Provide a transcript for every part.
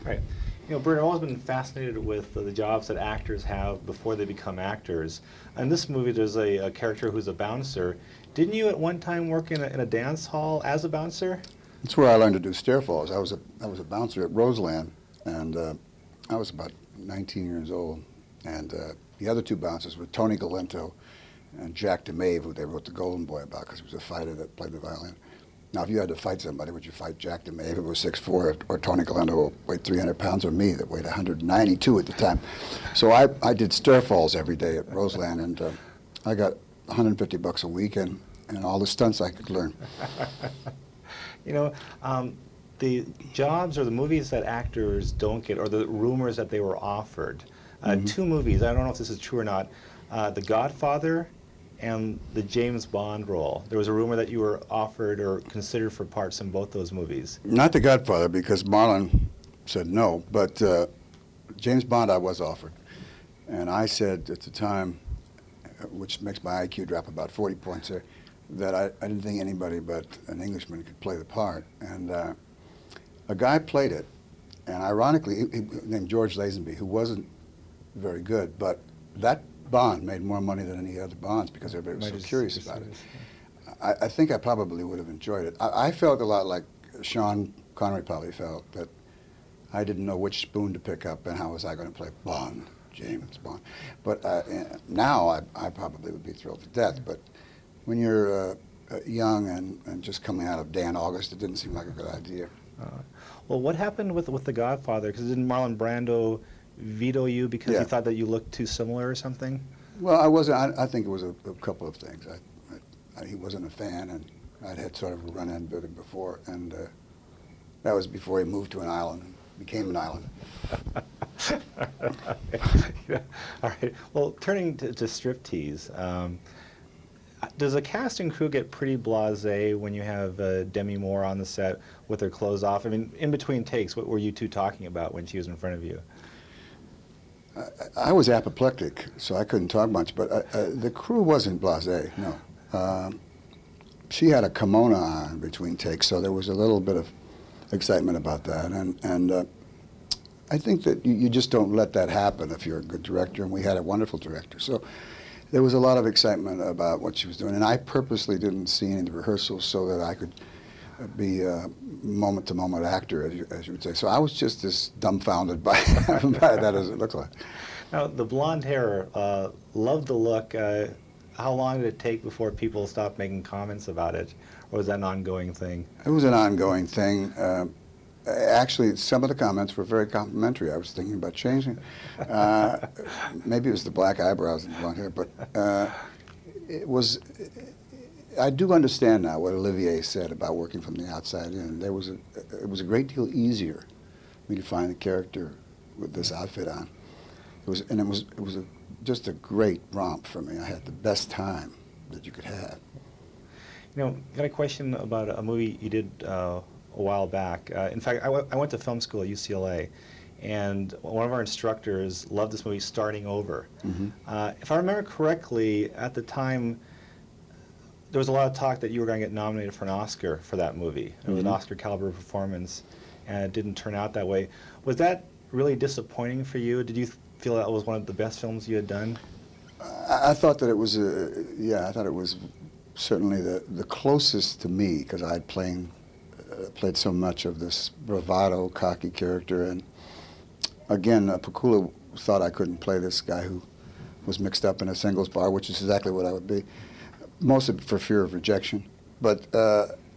Right. You know, Burt, I've always been fascinated with the jobs that actors have before they become actors. In this movie, there's a character who's a bouncer. Didn't you at one time work in a dance hall as a bouncer? That's where I learned to do stair falls. I was a bouncer at Roseland, and I was about 19 years old. And the other two bouncers were Tony Galento and Jack DeMave, who they wrote The Golden Boy about because he was a fighter that played the violin. Now, if you had to fight somebody, would you fight Jack DeMave, who was 6'4", or Tony Galento, who weighed 300 pounds, or me, that weighed 192 at the time? So I did stair falls every day at Roseland, and I got $150 a week and all the stunts I could learn. You know, the jobs or the movies that actors don't get, or the rumors that they were offered, two movies, I don't know if this is true or not, The Godfather and the James Bond role. There was a rumor that you were offered or considered for parts in both those movies. Not The Godfather, because Marlon said no, but James Bond I was offered. And I said at the time, which makes my IQ drop about 40 points there, that I didn't think anybody but an Englishman could play the part. And a guy played it, and ironically, he named George Lazenby, who wasn't very good, but that Bond made more money than any other Bonds because everybody was so curious about it. I think I probably would have enjoyed it. I felt a lot like Sean Connery probably felt, that I didn't know which spoon to pick up and how was I going to play Bond, James Bond. But now I probably would be thrilled to death. But when you're young and just coming out of Dan August, it didn't seem like a good idea. Well, what happened with The Godfather? Because didn't Marlon Brando veto you because he thought that you looked too similar or something? Well, I wasn't. I think it was a couple of things. He wasn't a fan, and I'd had sort of a run-in with him before, and that was before he moved to an island and became an island. Yeah. All right. Well, turning to striptease, does the cast and crew get pretty blasé when you have Demi Moore on the set with her clothes off? I mean, in between takes, what were you two talking about when she was in front of you? I was apoplectic, so I couldn't talk much, but the crew wasn't blasé, no. She had a kimono on between takes, so there was a little bit of excitement about that. And I think that you just don't let that happen if you're a good director, and we had a wonderful director. So there was a lot of excitement about what she was doing, and I purposely didn't see any of the rehearsals so that I could be a moment-to-moment actor, as you would say. So I was just as dumbfounded by that as it looked like. Now, the blonde hair, loved the look. How long did it take before people stopped making comments about it? Or was that an ongoing thing? It was an ongoing thing. Actually, some of the comments were very complimentary. I was thinking about changing. Maybe it was the black eyebrows and the blonde hair, but it was... I do understand now what Olivier said about working from the outside in. It was a great deal easier for me to find the character with this outfit on. It was just a great romp for me. I had the best time that you could have. You know, I got a question about a movie you did a while back. In fact, I went to film school at UCLA, and one of our instructors loved this movie, Starting Over. If I remember correctly, at the time, there was a lot of talk that you were going to get nominated for an Oscar for that movie. It was an Oscar caliber performance, and it didn't turn out that way. Was that really disappointing for you? Did you feel that was one of the best films you had done? I thought that it was, I thought it was certainly the closest to me, because I'd played so much of this bravado, cocky character. And again, Pakula thought I couldn't play this guy who was mixed up in a singles bar, which is exactly what I would be. Mostly for fear of rejection. But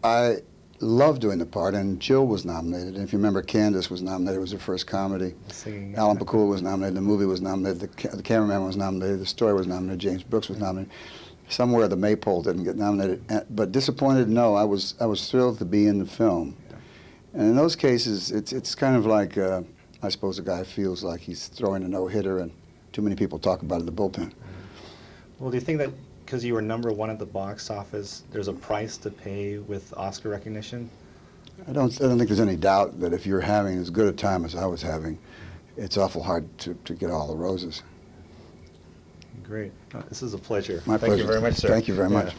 I loved doing the part, and Jill was nominated. And if you remember, Candace was nominated. It was her first comedy. Alan Pakula was nominated. The movie was nominated. The cameraman was nominated. The story was nominated. James Brooks was nominated. Somewhere the Maypole didn't get nominated. But disappointed, no. I was thrilled to be in the film. And in those cases, it's kind of like, I suppose a guy feels like he's throwing a no-hitter and too many people talk about it in the bullpen. Well, do you think that because you were #1 at the box office, there's a price to pay with Oscar recognition? I don't think there's any doubt that if you're having as good a time as I was having, it's awful hard to get all the roses. Great. This is a pleasure. My pleasure. Thank you very much, sir. Thank you very much.